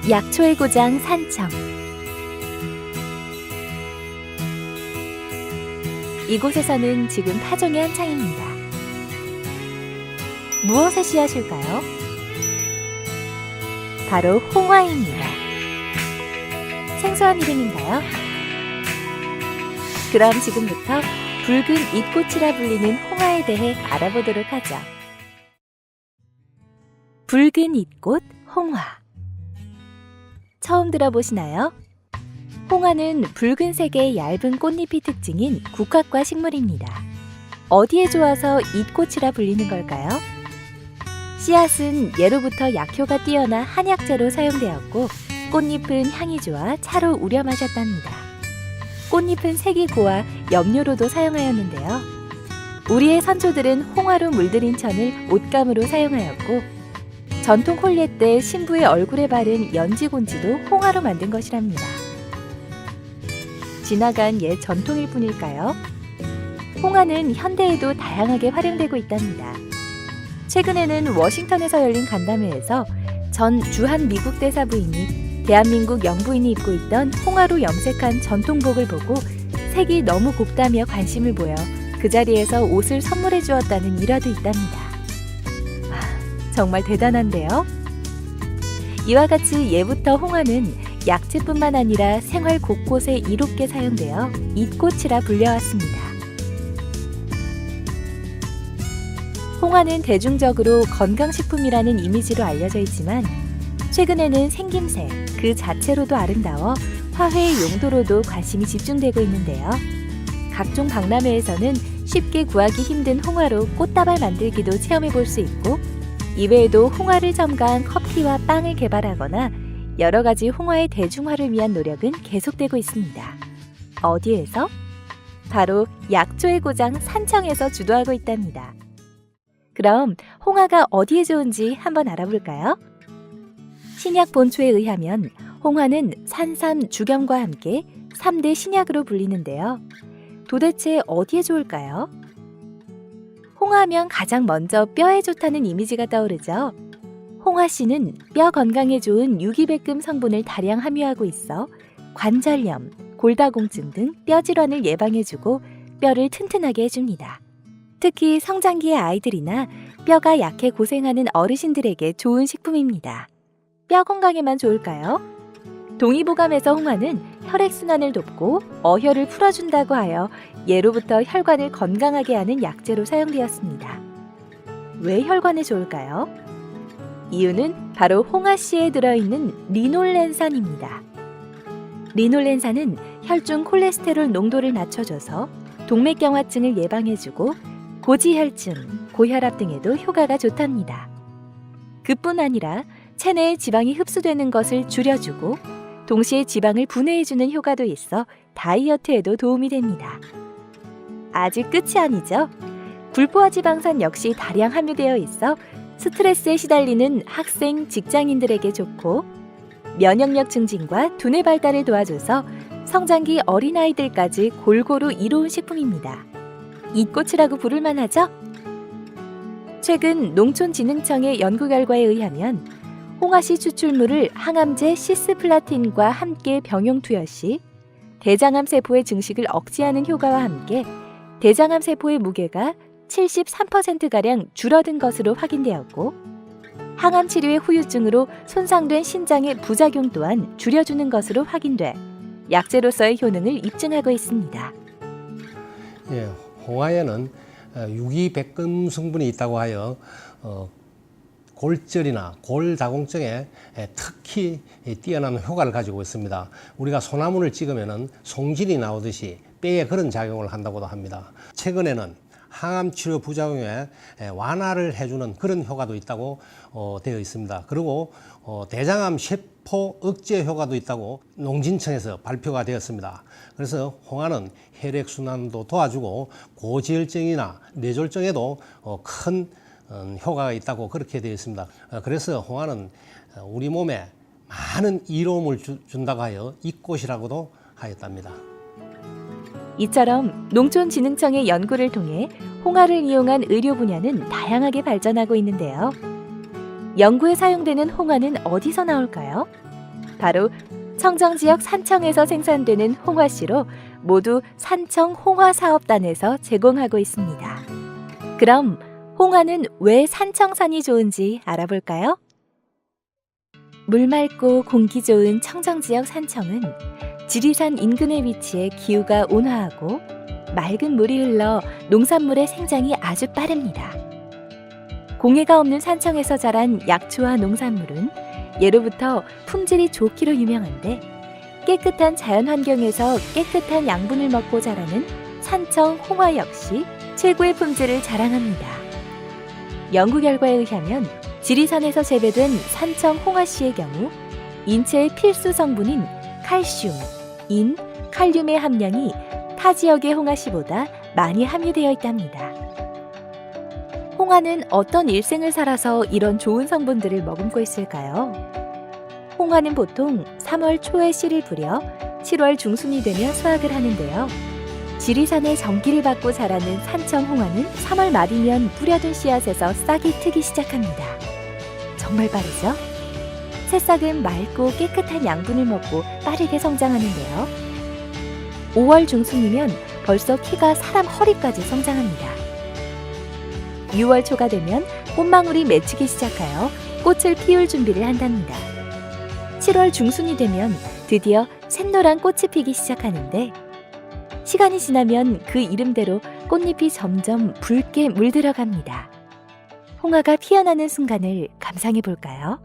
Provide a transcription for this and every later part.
약초의 고장 산청. 이곳에서는 지금 파종이 한창입니다. 무엇의 씨앗일까요? 바로 홍화입니다. 생소한 이름인가요? 그럼 지금부터 붉은 잇꽃이라 불리는 홍화에 대해 알아보도록 하죠. 붉은 잇꽃 홍화. 처음 들어보시나요? 홍화는 붉은색의 얇은 꽃잎이 특징인 국화과 식물입니다. 어디에 좋아서 잇꽃이라 불리는 걸까요? 씨앗은 예로부터 약효가 뛰어나 한약재로 사용되었고, 꽃잎은 향이 좋아 차로 우려 마셨답니다. 꽃잎은 색이 고와 염료로도 사용하였는데요. 우리의 선조들은 홍화로 물들인 천을 옷감으로 사용하였고, 전통 혼례 때 신부의 얼굴에 바른 연지곤지도 홍화로 만든 것이랍니다. 지나간 옛 전통일 뿐일까요? 홍화는 현대에도 다양하게 활용되고 있답니다. 최근에는 워싱턴에서 열린 간담회에서 전 주한 미국 대사 부인이 대한민국 영부인이 입고 있던 홍화로 염색한 전통복을 보고 색이 너무 곱다며 관심을 보여 그 자리에서 옷을 선물해 주었다는 일화도 있답니다. 정말 대단한데요? 이와 같이 예부터 홍화는 약재뿐만 아니라 생활 곳곳에 이롭게 사용되어 잇꽃이라 불려왔습니다. 홍화는 대중적으로 건강식품이라는 이미지로 알려져 있지만 최근에는 생김새 그 자체로도 아름다워 화훼의 용도로도 관심이 집중되고 있는데요. 각종 박람회에서는 쉽게 구하기 힘든 홍화로 꽃다발 만들기도 체험해 볼 수 있고, 이외에도 홍화를 첨가한 커피와 빵을 개발하거나 여러 가지 홍화의 대중화를 위한 노력은 계속되고 있습니다. 어디에서? 바로 약초의 고장 산청에서 주도하고 있답니다. 그럼 홍화가 어디에 좋은지 한번 알아볼까요? 신약 본초에 의하면 홍화는 산삼, 주겸과 함께 3대 신약으로 불리는데요. 도대체 어디에 좋을까요? 홍화하면 가장 먼저 뼈에 좋다는 이미지가 떠오르죠. 홍화씨는 뼈 건강에 좋은 유기백금 성분을 다량 함유하고 있어 관절염, 골다공증 등 뼈 질환을 예방해주고 뼈를 튼튼하게 해줍니다. 특히 성장기의 아이들이나 뼈가 약해 고생하는 어르신들에게 좋은 식품입니다. 뼈 건강에만 좋을까요? 동의보감에서 홍화는 혈액순환을 돕고 어혈을 풀어준다고 하여 예로부터 혈관을 건강하게 하는 약재로 사용되었습니다. 왜 혈관에 좋을까요? 이유는 바로 홍화씨에 들어있는 리놀렌산입니다. 리놀렌산은 혈중 콜레스테롤 농도를 낮춰줘서 동맥경화증을 예방해주고 고지혈증, 고혈압 등에도 효과가 좋답니다. 그뿐 아니라 체내에 지방이 흡수되는 것을 줄여주고 동시에 지방을 분해해주는 효과도 있어 다이어트에도 도움이 됩니다. 아직 끝이 아니죠. 불포화 지방산 역시 다량 함유되어 있어 스트레스에 시달리는 학생, 직장인들에게 좋고 면역력 증진과 두뇌 발달을 도와줘서 성장기 어린아이들까지 골고루 이로운 식품입니다. 잇꽃이라고 부를 만하죠? 최근 농촌진흥청의 연구 결과에 의하면 홍화씨 추출물을 항암제 시스플라틴과 함께 병용 투여 시 대장암 세포의 증식을 억제하는 효과와 함께 대장암 세포의 무게가 73%가량 줄어든 것으로 확인되었고, 항암 치료의 후유증으로 손상된 신장의 부작용 또한 줄여주는 것으로 확인돼 약재로서의 효능을 입증하고 있습니다. 예, 홍화에는 유기백금 성분이 있다고 하여 골절이나 골다공증에 특히 뛰어난 효과를 가지고 있습니다. 우리가 소나무를 찍으면 송진이 나오듯이 뼈에 그런 작용을 한다고도 합니다. 최근에는 항암 치료 부작용에 완화를 해주는 그런 효과도 있다고 되어 있습니다. 그리고 대장암 세포 억제 효과도 있다고 농진청에서 발표가 되었습니다. 그래서 홍화는 혈액순환도 도와주고 고지혈증이나 뇌졸중에도 큰 효과가 있다고 그렇게 되어 있습니다. 그래서 홍화는 우리 몸에 많은 이로움을 준다고 하여 잇꽃이라고도 하였답니다. 이처럼 농촌진흥청의 연구를 통해 홍화를 이용한 의료 분야는 다양하게 발전하고 있는데요. 연구에 사용되는 홍화는 어디서 나올까요? 바로 청정지역 산청에서 생산되는 홍화씨로 모두 산청 홍화사업단에서 제공하고 있습니다. 그럼 홍화는 왜 산청산이 좋은지 알아볼까요? 물 맑고 공기 좋은 청정지역 산청은 지리산 인근에 위치해 기후가 온화하고 맑은 물이 흘러 농산물의 생장이 아주 빠릅니다. 공해가 없는 산청에서 자란 약초와 농산물은 예로부터 품질이 좋기로 유명한데 깨끗한 자연 환경에서 깨끗한 양분을 먹고 자라는 산청 홍화 역시 최고의 품질을 자랑합니다. 연구 결과에 의하면 지리산에서 재배된 산청 홍화씨의 경우 인체의 필수 성분인 칼슘, 인, 칼륨의 함량이 타 지역의 홍화씨보다 많이 함유되어 있답니다. 홍화는 어떤 일생을 살아서 이런 좋은 성분들을 머금고 있을까요? 홍화는 보통 3월 초에 씨를 뿌려 7월 중순이 되면 수확을 하는데요. 지리산의 전기를 받고 자라는 산청 홍화는 3월 말이면 뿌려둔 씨앗에서 싹이 트기 시작합니다. 정말 빠르죠? 새싹은 맑고 깨끗한 양분을 먹고 빠르게 성장하는데요. 5월 중순이면 벌써 키가 사람 허리까지 성장합니다. 6월 초가 되면 꽃망울이 맺히기 시작하여 꽃을 피울 준비를 한답니다. 7월 중순이 되면 드디어 샛노란 꽃이 피기 시작하는데 시간이 지나면 그 이름대로 꽃잎이 점점 붉게 물들어갑니다. 홍화가 피어나는 순간을 감상해 볼까요?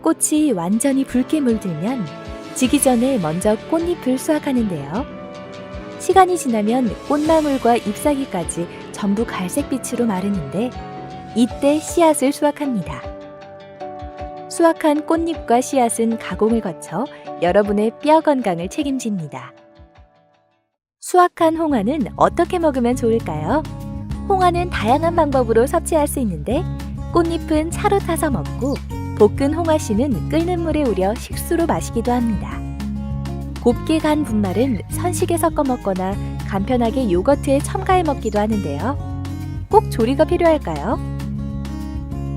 꽃이 완전히 붉게 물들면 지기 전에 먼저 꽃잎을 수확하는데요. 시간이 지나면 꽃망울과 잎사귀까지 전부 갈색빛으로 마르는데 이때 씨앗을 수확합니다. 수확한 꽃잎과 씨앗은 가공을 거쳐 여러분의 뼈 건강을 책임집니다. 수확한 홍화는 어떻게 먹으면 좋을까요? 홍화는 다양한 방법으로 섭취할 수 있는데 꽃잎은 차로 타서 먹고 볶은 홍화씨는 끓는 물에 우려 식수로 마시기도 합니다. 곱게 간 분말은 선식에 섞어 먹거나 간편하게 요거트에 첨가해 먹기도 하는데요. 꼭 조리가 필요할까요?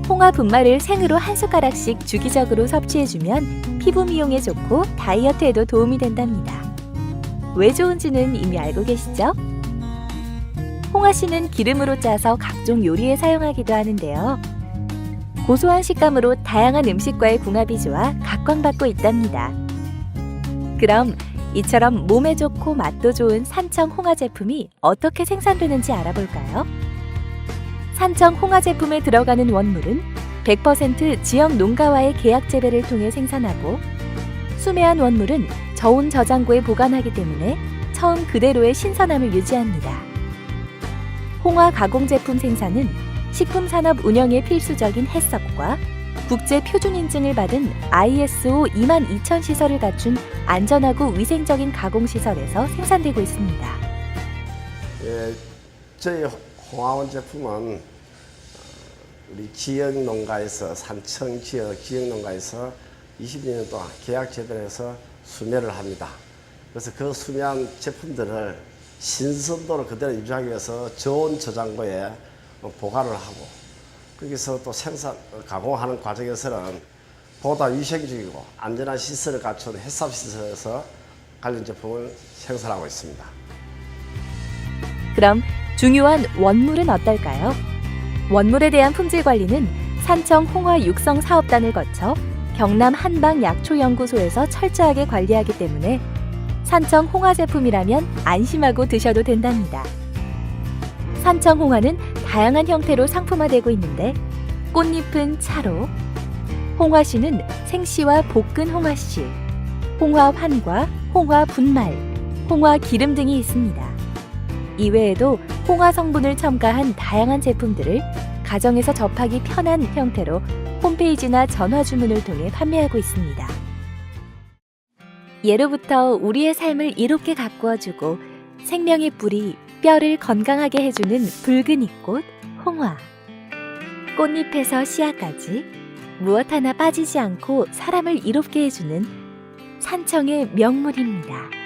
홍화 분말을 생으로 한 숟가락씩 주기적으로 섭취해주면 피부 미용에 좋고 다이어트에도 도움이 된답니다. 왜 좋은지는 이미 알고 계시죠? 홍화씨는 기름으로 짜서 각종 요리에 사용하기도 하는데요. 고소한 식감으로 다양한 음식과의 궁합이 좋아 각광받고 있답니다. 그럼 이처럼 몸에 좋고 맛도 좋은 산청 홍화 제품이 어떻게 생산되는지 알아볼까요? 산청 홍화 제품에 들어가는 원물은 100% 지역 농가와의 계약 재배를 통해 생산하고 수매한 원물은 저온 저장고에 보관하기 때문에 처음 그대로의 신선함을 유지합니다. 홍화 가공 제품 생산은 식품산업 운영에 필수적인 해썹과 국제 표준 인증을 받은 ISO 22000 시설을 갖춘 안전하고 위생적인 가공 시설에서 생산되고 있습니다. 저희 홍화원 제품은 우리 지역 농가에서 산청 지역 농가에서 22년 동안 계약 재배해서 수매를 합니다. 그래서 그 수매한 제품들을 신선도를 그대로 유지하기 위해서 저온 저장고에 보관을 하고 거기서 또 가공하는 과정에서는 보다 위생적이고 안전한 시설을 갖춘 해썹시설에서 관련 제품을 생산하고 있습니다. 그럼 중요한 원물은 어떨까요? 원물에 대한 품질 관리는 산청 홍화 육성 사업단을 거쳐 경남 한방약초연구소에서 철저하게 관리하기 때문에 산청 홍화 제품이라면 안심하고 드셔도 된답니다. 산청 홍화는 다양한 형태로 상품화되고 있는데 꽃잎은 차로, 홍화씨는 생씨와 볶은 홍화씨, 홍화 환과, 홍화 분말, 홍화 기름 등이 있습니다. 이외에도 홍화 성분을 첨가한 다양한 제품들을 가정에서 접하기 편한 형태로 홈페이지나 전화 주문을 통해 판매하고 있습니다. 예로부터 우리의 삶을 이롭게 가꾸어주고 생명의 뿌리, 뼈를 건강하게 해주는 붉은 잎꽃, 홍화. 꽃잎에서 씨앗까지 무엇 하나 빠지지 않고 사람을 이롭게 해주는 산청의 명물입니다.